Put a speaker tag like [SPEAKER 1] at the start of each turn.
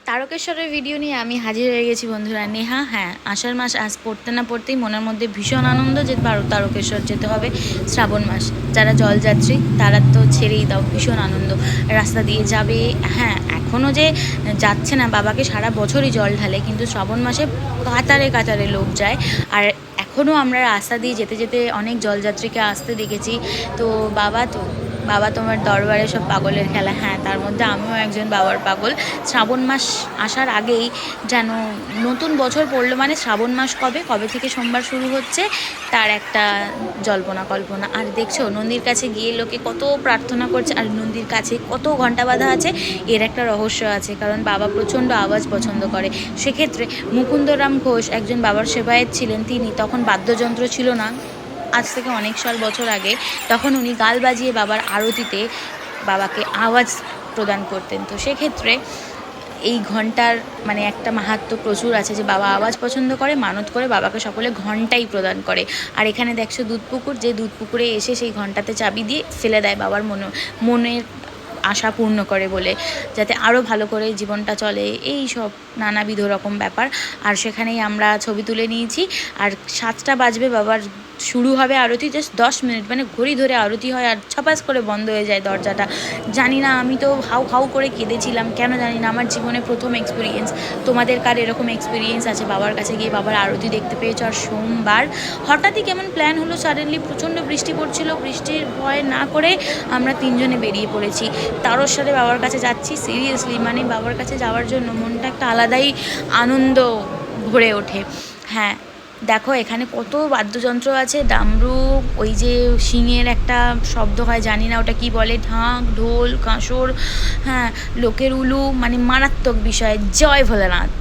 [SPEAKER 1] তারকেশ্বরের video নিয়ে আমি হাজির হয়ে গেছি বন্ধুরা। নেহা, হ্যাঁ, আষাঢ় মাস আজ পড়তে না পড়তেই মনের মধ্যে ভীষণ আনন্দ যে তারকেশ্বর যেতে হবে শ্রাবণ মাস। যারা জলযাত্রী তারা তো ছেড়েই দাও, ভীষণ আনন্দ। রাস্তা দিয়ে যাবে, হ্যাঁ, এখনও যে যাচ্ছে না, বাবাকে সারা বছরই জল ঢালে, কিন্তু শ্রাবণ মাসে কাতারে কাতারে লোক যায়। আর এখনও আমরা রাস্তা দিয়ে যেতে যেতে অনেক জলযাত্রীকে আসতে দেখেছি। তো বাবা তোমার দরবারে সব পাগলের খেলা, হ্যাঁ, তার মধ্যে আমিও একজন বাবার পাগল। শ্রাবণ মাস আসার আগেই যেন নতুন বছর পড়লো, মানে শ্রাবণ মাস কবে কবে থেকে সোমবার শুরু হচ্ছে তার একটা জল্পনা কল্পনা। আর দেখছো নন্দীর কাছে গিয়ে লোকে কত প্রার্থনা করছে, আর নন্দীর কাছে কত ঘন্টা বাঁধা আছে, এর একটা রহস্য আছে। কারণ বাবা প্রচণ্ড আওয়াজ পছন্দ করে। সেক্ষেত্রে মুকুন্দরাম ঘোষ একজন বাবার সেবায়েত ছিলেন, তিনি তখন বাদ্যযন্ত্র ছিল না, আজ থেকে অনেক বছর আগে। তখন উনি গাল বাজিয়ে বাবার আরতিতে বাবাকে আওয়াজ প্রদান করতেন। তো সেক্ষেত্রে এই ঘন্টার মানে একটা মাহাত্ম্য প্রচুর আছে, যে বাবা আওয়াজ পছন্দ করে, মানত করে বাবাকে সকলে ঘন্টাই প্রদান করে। আর এখানে দেখছো দুধপুকুর, যে দুধপুকুরে এসে সেই ঘন্টাতে চাবি দিয়ে ফেলে দেয় বাবার মনের আশা পূর্ণ করে বলে, যাতে আরও ভালো করে জীবনটা চলে, এই সব নানাবিধ রকম ব্যাপার। আর সেখানেই আমরা ছবি তুলে নিয়েছি। আর 7টা বাজবে, বাবার শুরু হবে আরতি, জাস্ট 10 মিনিট, মানে ঘড়ি ধরে আরতি হয় আর ছপাস করে বন্ধ হয়ে যায় দরজাটা। জানি না, আমি তো হাউ হাউ করে কেঁদেছিলাম, কেন জানি না, আমার জীবনে প্রথম এক্সপিরিয়েন্স। তোমাদের কার এরকম এক্সপিরিয়েন্স আছে বাবার কাছে গিয়ে বাবার আরতি দেখতে পেয়েছো? আর সোমবার হঠাৎই কেমন প্ল্যান হলো, সাডেনলি প্রচণ্ড বৃষ্টি পড়ছিল, বৃষ্টির ভয় না করে আমরা 3জনে বেরিয়ে পড়েছি। তারও সাথে বাবার কাছে যাচ্ছি, সিরিয়াসলি মানে বাবার কাছে যাওয়ার জন্য মনটা একটা আলাদাই আনন্দ ভরে ওঠে। হ্যাঁ, দেখো এখানে কত বাদ্যযন্ত্র আছে, ডামরু, ওই যে শিঙের একটা শব্দ হয়, জানি না ওটা কি বলে, ঢাক, ঢোল, কাঁসর, হ্যাঁ, লোকের উলু, মানে মারাত্মক বিষয়। জয় ভোলানাথ।